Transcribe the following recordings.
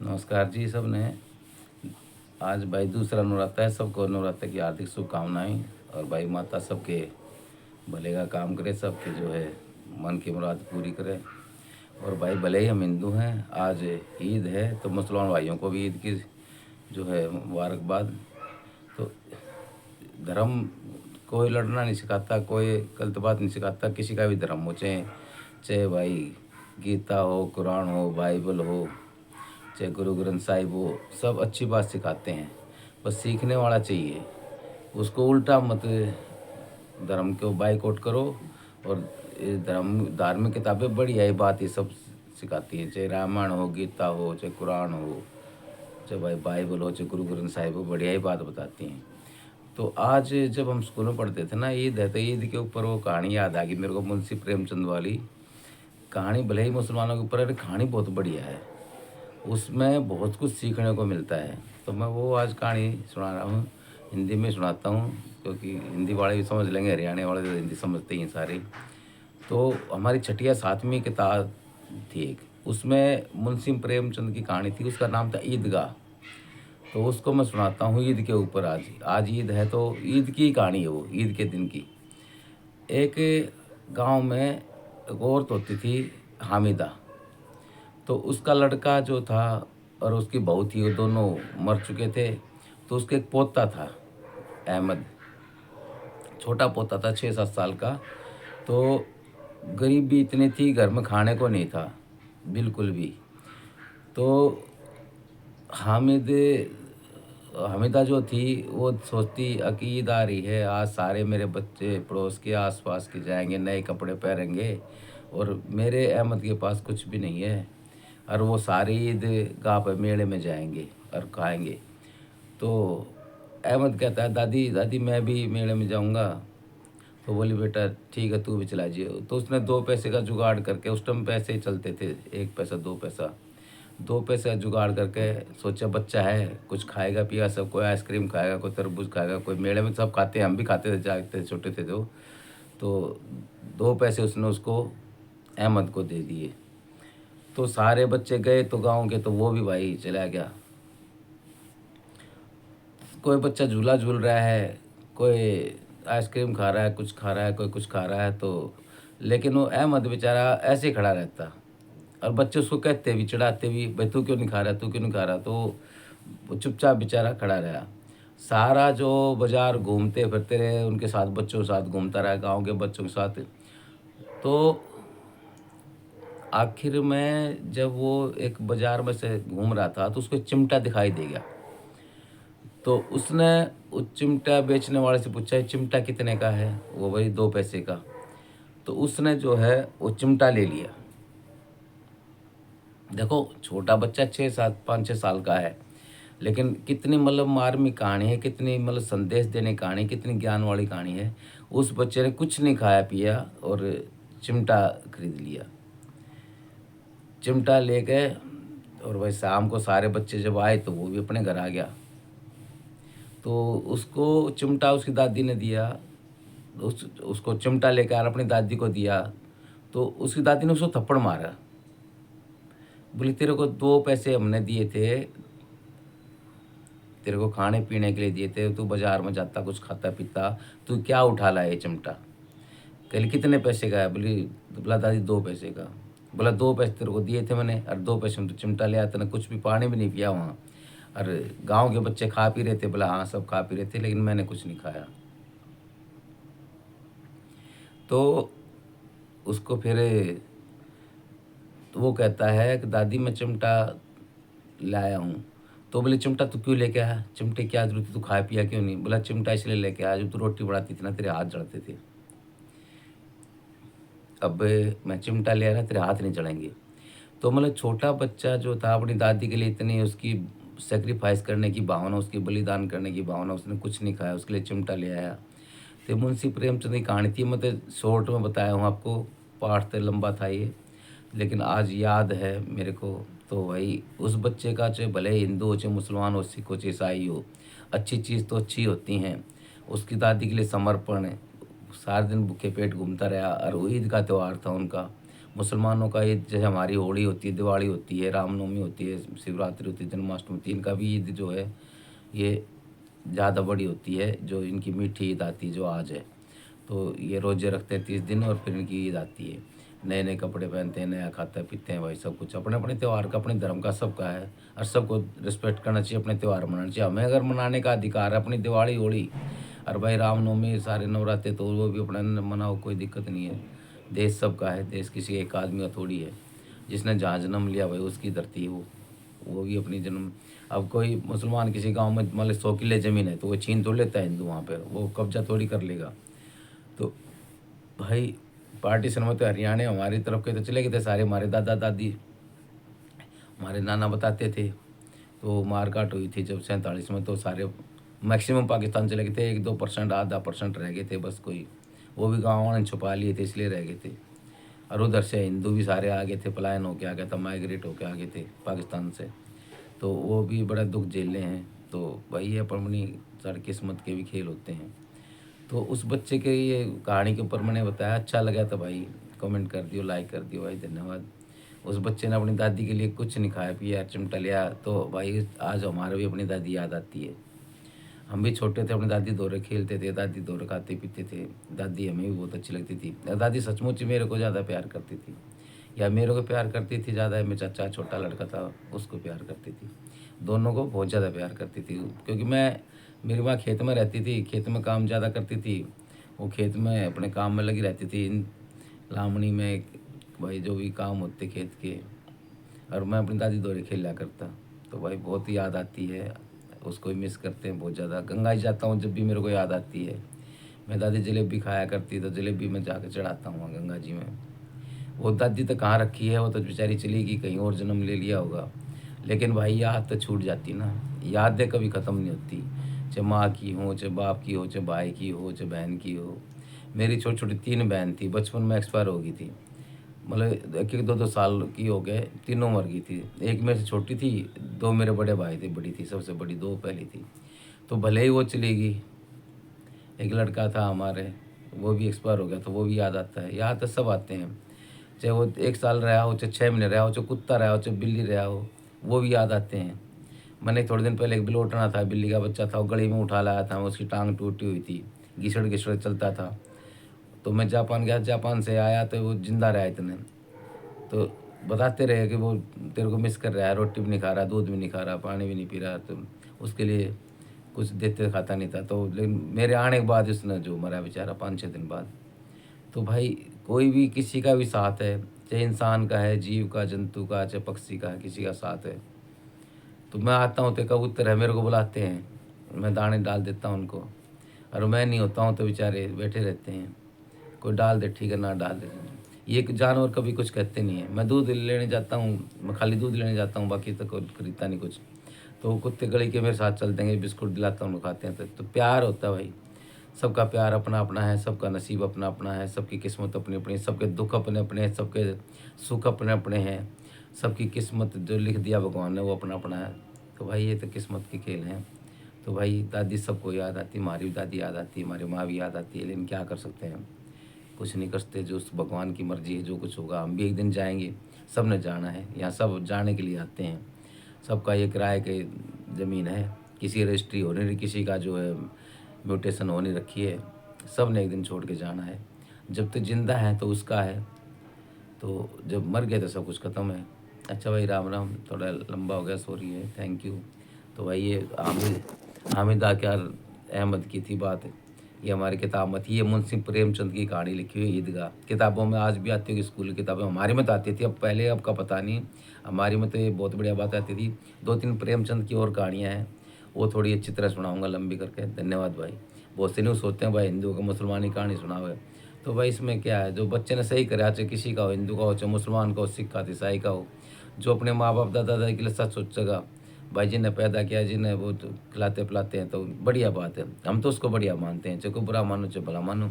नमस्कार जी सब ने। आज भाई दूसरा नवरात्र है। सबको नवरात्र की हार्दिक शुभकामनाएं। और भाई माता सबके भले का काम करे, सबके जो है मन की मुराद पूरी करे। और भाई भले ही हम हिंदू हैं, आज ईद है तो मुसलमान भाइयों को भी ईद की जो है मुबारकबाद। तो धर्म कोई लड़ना नहीं सिखाता, कोई गलत बात नहीं सिखाता, किसी का भी धर्म हो, चाहे चाहे भाई गीता हो, कुरान हो, बाइबल हो, चाहे गुरु ग्रंथ साहिब हो, सब अच्छी बात सिखाते हैं। बस सीखने वाला चाहिए, उसको उल्टा मत धर्म को बाइकआउट करो। और ये धर्म धार्मिक किताबें बढ़िया ही बात ये सब सिखाती हैं, चाहे रामायण हो, गीता हो, चाहे कुरान हो, चाहे भाई बाइबल हो, चाहे गुरु ग्रंथ साहिब हो, बढ़िया ही बात बताती हैं। तो आज जब हम स्कूल में पढ़ते थे ना, ईद है तो ईद के ऊपर वो कहानी याद आ गई मेरे को, मुंशी प्रेमचंद वाली कहानी। भले ही मुसलमानों के ऊपर है, कहानी बहुत बढ़िया है, उसमें बहुत कुछ सीखने को मिलता है। तो मैं वो आज कहानी सुना रहा हूँ, हिंदी में सुनाता हूँ, क्योंकि हिंदी वाले भी समझ लेंगे, हरियाणा वाले तो हिंदी समझते ही हैं सारे। तो हमारी छठिया सातवीं किताब थी एक, उसमें मुंशी प्रेमचंद की कहानी थी, उसका नाम था ईदगाह। तो उसको मैं सुनाता हूँ ईद के ऊपर। आज ईद है तो ईद की कहानी है, वो ईद के दिन की। एक गांव में एक औरत होती थी, हामिदा। तो उसका लड़का जो था और उसकी बहू थी, वो दोनों मर चुके थे। तो उसके एक पोता था, अहमद, छोटा पोता था 6-7 साल का। तो गरीबी इतनी थी, घर में खाने को नहीं था बिल्कुल भी। तो हामिद हामिदा जो थी वो सोचती, अकीद आ रही है, आज सारे मेरे बच्चे पड़ोस के आसपास के जाएंगे, नए कपड़े पहनेंगे, और मेरे अहमद के पास कुछ भी नहीं है। और वो सारी ईद गाह पर मेले में जाएंगे और खाएंगे। तो अहमद कहता है, दादी दादी मैं भी मेले में जाऊंगा। तो बोली, बेटा ठीक है तू भी चला जाइए। तो उसने 2 पैसे का जुगाड़ करके, उस टाइम पैसे चलते थे, 1 पैसा 2 पैसा, 2 पैसे जुगाड़ करके सोचा बच्चा है कुछ खाएगा पिएगा, सब कोई आइसक्रीम खाएगा, कोई तरबूज खाएगा, कोई मेले में सब खाते हैं, हम भी खाते थे जाते छोटे थे तो 2 पैसे उसने उसको अहमद को दे दिए। तो सारे बच्चे गए तो गांव के, तो वो भी भाई चला गया। कोई बच्चा झूला झूल रहा है, कोई आइसक्रीम खा रहा है, कुछ खा रहा है, कोई कुछ खा रहा है। तो लेकिन वो अहमद बेचारा ऐसे ही खड़ा रहता, और बच्चे उसको कहते भी, चिढ़ाते भी, भाई तू क्यों नहीं खा रहा, तू क्यों नहीं खा रहा। तो वो चुपचाप बेचारा खड़ा रहा। सारा जो बाजार घूमते फिरते रहे, उनके साथ बच्चों के साथ घूमता रहा, गांव के बच्चों के साथ। तो आखिर में जब वो एक बाजार में से घूम रहा था, तो उसको एक चिमटा दिखाई दे गया। तो उसने उस चिमटा बेचने वाले से पूछा, "ये चिमटा कितने का है?" वो भाई 2 पैसे का। तो उसने जो है वो चिमटा ले लिया। देखो छोटा बच्चा 6-7 5-6 साल का है, लेकिन कितनी मतलब मार्मिक कहानी है, कितनी मतलब संदेश देने कहानी, कितनी ज्ञान वाली कहानी है। उस बच्चे ने कुछ नहीं खाया पिया और चिमटा खरीद लिया। चिमटा ले गए, और भाई शाम को सारे बच्चे जब आए तो वो भी अपने घर आ गया। तो उसको चिमटा उसकी दादी ने दिया, उसको चिमटा लेकर अपनी दादी को दिया। तो उसकी दादी ने उसको थप्पड़ मारा, बोली, तेरे को 2 पैसे हमने दिए थे, तेरे को खाने पीने के लिए दिए थे, तू बाजार में जाता कुछ खाता पीता, तू क्या उठा लाया ये चिमटा। कह कितने पैसे का है, बोला दादी 2 पैसे का। बोला 2 पैसे तेरे को दिए थे मैंने, और 2 पैसे में तो चिमटा ले आया, तेने कुछ भी पानी भी नहीं पिया वहाँ, और गांव के बच्चे खा पी रहे थे। बोला हाँ सब खा पी रहे थे, लेकिन मैंने कुछ नहीं खाया। तो उसको फिर तो वो कहता है कि दादी मैं चिमटा लाया हूँ। तो बोले चिमटा तू क्यों लेके आया, चिमटे क्या जरूरत थी, तू खाया पिया क्यों नहीं। बोला चिमटा इसलिए लेके आया, जब तू रोटी बनाती थी ना तेरे हाथ जलते थे, अब मैं चिमटा ले आया, तेरे हाथ नहीं जलेंगे। तो मतलब छोटा बच्चा जो था, अपनी दादी के लिए इतनी उसकी सेक्रीफाइस करने की भावना, उसकी बलिदान करने की भावना, उसने कुछ नहीं खाया, उसके लिए चिमटा ले आया। तो मुंशी प्रेमचंद की कहानी थी, मतलब शॉर्ट में बताया हूँ आपको, पाठ तो लंबा था ये, लेकिन आज याद है मेरे को। तो भाई उस बच्चे का, चाहे भले हिंदू हो, चाहे मुसलमान हो, सिख हो, चाहे ईसाई हो, अच्छी चीज़ तो अच्छी होती हैं। उसकी दादी के लिए समर्पण है, सारे दिन भूखे पेट घूमता रहा, और वो ईद का त्यौहार था उनका। मुसलमानों का ईद जैसे हमारी होली होती है, दिवाली होती है, रामनवमी होती है, शिवरात्रि होती है, जन्माष्टमी होती है, इनका भी ईद जो है ये ज़्यादा बड़ी होती है। जो इनकी मीठी ईद आती है जो आज है, तो ये रोजे रखते हैं 30 दिन और फिर इनकी ईद आती है। नए नए कपड़े पहनते हैं, नया खाते पीते हैं भाई, सब कुछ अपने अपने त्यौहार का, अपने धर्म का सबका है। और सबको रिस्पेक्ट करना चाहिए, अपने त्यौहार मनाना चाहिए। हमें अगर मनाने का अधिकार है अपनी दिवाली होली और भाई रामनवमी सारे नवरात्रे, तो वो भी अपना मनाओ, कोई दिक्कत नहीं है। देश सबका है, देश किसी एक आदमी का थोड़ी है। जिसने जहाँ जन्म लिया भाई उसकी धरती है वो भी अपनी जन्म। अब कोई मुसलमान किसी गांव में मतलब 100 किले ज़मीन है तो वो छीन तो लेता है हिंदू, वहाँ पे वो कब्जा थोड़ी कर लेगा। तो भाई पार्टीशन में तो हरियाणा हमारी तरफ के तो चले गए थे सारे, हमारे दादा दादी हमारे नाना बताते थे। तो मारकाट हुई थी जब 47 में, तो सारे मैक्सिमम पाकिस्तान चले गए थे। 1-2% आधा परसेंट रह गए थे बस, कोई वो भी गाँव वालों ने छुपा लिए थे इसलिए रह गए थे। और उधर से हिंदू भी सारे आ गए थे, पलायन होके आ गया था, माइग्रेट होके आ गए थे पाकिस्तान से। तो वो भी बड़ा दुख झेले हैं। तो वही है, अपनी सारी किस्मत के भी खेल होते हैं। तो उस बच्चे के ये कहानी के ऊपर मैंने बताया, अच्छा लगा तो भाई कमेंट कर दियो, लाइक कर दियो भाई, धन्यवाद। उस बच्चे ने अपनी दादी के लिए कुछ नहीं खाया पिया, चिमटा लिया, तो भाई आज हमारे भी अपनी दादी याद आती है। हम भी छोटे थे, अपनी दादी दौरे खेलते थे, दादी दौरे खाते पीते थे। दादी हमें भी बहुत अच्छी लगती थी। दादी सचमुच ही मेरे को ज़्यादा प्यार करती थी, या मेरे को प्यार करती थी ज़्यादा, मेरा चाचा छोटा लड़का था उसको प्यार करती थी। दोनों को बहुत ज़्यादा प्यार करती थी, क्योंकि मेरी माँ खेत में रहती थी, खेत में काम ज़्यादा करती थी। वो खेत में अपने काम में लगी रहती थी, लामणी में भाई जो भी काम होते खेत के। और मैं अपनी दादी दौरे खेला करता। तो भाई बहुत ही याद आती है, उसको ही मिस करते हैं बहुत ज़्यादा। गंगा जी जाता हूँ जब भी मेरे को याद आती है। मैं दादी जलेबी खाया करती, तो जलेबी में जाकर चढ़ाता हूँ वहाँ गंगा जी में। वो दादी तो कहाँ रखी है, वो तो बेचारी चली गई, कहीं और जन्म ले लिया होगा। लेकिन भाई याद तो छूट जाती ना, यादें कभी ख़त्म नहीं होती। चाहे माँ की हो, चाहे बाप की हो, चाहे भाई की हो, चाहे बहन की हो। मेरी छोटी छोटी 3 बहन थी, बचपन में एक्सपायर हो गई थी। मतलब 1-2 साल की हो गए, तीनों मर गई थी। एक मेरे से छोटी थी, 2 मेरे बड़े भाई थे, बड़ी थी सबसे बड़ी, 2 पहली थी। तो भले ही वो चली गई, एक लड़का था हमारे, वो भी एक्सपायर हो गया, तो वो भी याद आता है। याद तो सब आते हैं, चाहे वो 1 साल रहा हो, चाहे 6 महीने रहा हो, चाहे कुत्ता रहा हो, चाहे बिल्ली रहा हो, वो भी याद आते हैं। मैंने थोड़े दिन पहले एक बिलोटना था, बिल्ली का बच्चा था, वो गली में उठा लाया था, उसकी टांग टूटी हुई थी, घिसड़ घिसड़ चलता था। तो मैं जापान गया, जापान से आया तो वो जिंदा रहा इतने। तो बताते रहे कि वो तेरे को मिस कर रहा है, रोटी भी नहीं खा रहा, दूध भी नहीं खा रहा, पानी भी नहीं पी रहा। तो उसके लिए कुछ देते खाता नहीं था। तो लेकिन मेरे आने के बाद उसने जो मरा बेचारा 5-6 दिन बाद। तो भाई कोई भी किसी का भी साथ है, चाहे इंसान का है, जीव का, जंतु का, चाहे पक्षी का है, किसी का साथ है। तो मैं आता हूँ तो कबूतर है, मेरे को बुलाते हैं, मैं दाने डाल देता हूँ उनको। और मैं नहीं होता हूँ तो बेचारे बैठे रहते हैं, कोई डाल दे ठीक है, ना डाल दे। ये जानवर कभी कुछ कहते नहीं है। मैं दूध लेने जाता हूँ, मैं खाली दूध लेने जाता हूँ, बाकी तो कोई खरीदता नहीं कुछ। तो कुत्ते गली के मेरे साथ चलते हैं, बिस्कुट दिलाता हूँ, खाते हैं। तो प्यार होता है भाई, सबका प्यार अपना अपना है, सबका नसीब अपना अपना है, सबकी किस्मत अपनी अपनी, सबके दुख अपने अपने हैं, सबके सुख अपने अपने हैं। सबकी किस्मत जो लिख दिया भगवान ने वो अपना अपना है। तो भाई ये तो किस्मत के खेल हैं। तो भाई दादी सबको याद आती, हमारी भी दादी याद आती है, हमारी माँ भी याद आती है, लेकिन क्या कर सकते हैं, कुछ नहीं कर सकते। जो उस भगवान की मर्जी है, जो कुछ होगा। हम भी एक दिन जाएंगे, सब ने जाना है, यहाँ सब जाने के लिए आते हैं। सबका ये किराए के ज़मीन है, किसी रजिस्ट्री हो नहीं रही, किसी का जो है म्यूटेशन हो नहीं रखी है। सब ने एक दिन छोड़ के जाना है। जब तक जिंदा है तो उसका है, तो जब मर गए तो सब कुछ ख़त्म है। अच्छा भाई, राम राम, थोड़ा लंबा हो गया, सॉरी है, थैंक यू। तो भाई ये हामिद आक्यार अहमद की थी बात। ये हमारी किताब में थी, ये मुंशी प्रेमचंद की कहानी लिखी हुई ईदगाह। किताबों में आज भी आती होगी, स्कूल की किताबें, हमारी में तो आती थी, अब पहले अब का पता नहीं। हमारी में तो ये बहुत बढ़िया बात आती थी। 2-3 प्रेमचंद की और कहानियाँ हैं, वो थोड़ी अच्छी तरह सुनाऊंगा लंबी करके। धन्यवाद भाई। बहुत से नहीं सोचते हैं भाई हिंदू को मुसलमानी कहानी सुनाओ है, तो भाई इसमें क्या है, जो बच्चे ने सही करा, चाहे किसी का हो, हिंदू का हो, चाहे मुसलमान का हो, सिख का, ईसाई का हो, जो अपने माँ बाप दादा दादी के लिए सच सोचेगा भाई, जिन्हें पैदा किया, जिन्हें वो तो खिलाते पिलाते हैं, तो बढ़िया बात है। हम तो उसको बढ़िया मानते हैं, चाहे कोई बुरा मानो चाहे भला मानो।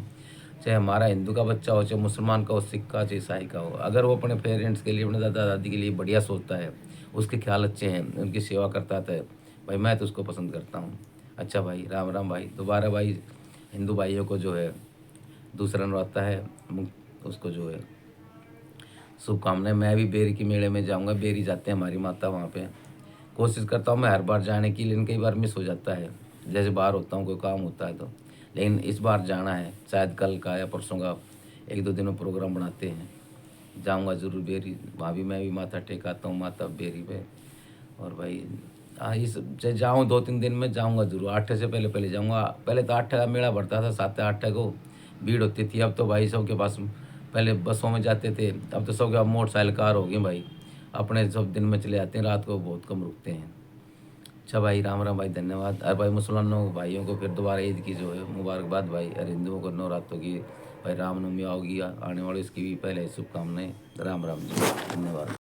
चाहे हमारा हिंदू का बच्चा हो, चाहे मुसलमान का हो, सिख का, चाहे ईसाई का हो, अगर वो अपने पेरेंट्स के लिए, अपने दादा दादी के लिए बढ़िया सोचता है, उसके ख्याल अच्छे हैं, उनकी सेवा करता है, भाई मैं तो उसको पसंद करता हूँ। अच्छा भाई, राम राम भाई। दोबारा भाई हिंदू भाइयों को जो है दूसरा नराता है, उसको जो है शुभकामनाएं। मैं भी बेरी के मेले में जाऊंगा, बेरी जाते हैं हमारी माता वहाँ पे। कोशिश करता हूँ मैं हर बार जाने की, लेकिन कई बार मिस हो जाता है, जैसे बाहर होता हूँ कोई काम होता है तो। लेकिन इस बार जाना है, शायद कल का या परसों का 1-2 दिन में प्रोग्राम बनाते हैं, जाऊंगा ज़रूर बेरी। वहाँ भी मैं भी माथा टेकाता हूँ माता बेरी पे। और भाई हाँ, इस जाऊँ 2-3 दिन में जाऊँगा ज़रूर। 8 से पहले पहले जाऊँगा। पहले तो 8 का मेला भरता था, 7-8 को भीड़ होती थी। अब तो भाई सबके पास पहले बसों में जाते थे, अब तो सबके पास मोटरसाइकिल कार हो गई भाई। अपने सब दिन में चले जाते हैं, रात को बहुत कम रुकते हैं। अच्छा भाई, राम राम भाई, धन्यवाद। और भाई मुसलमानों भाइयों को फिर दोबारा ईद की जो है मुबारकबाद भाई, और हिंदुओं को नवरात्रों की भाई रामनवमी आओगी आने वाली, इसकी भी पहले शुभकामनाएं। राम राम जी, धन्यवाद।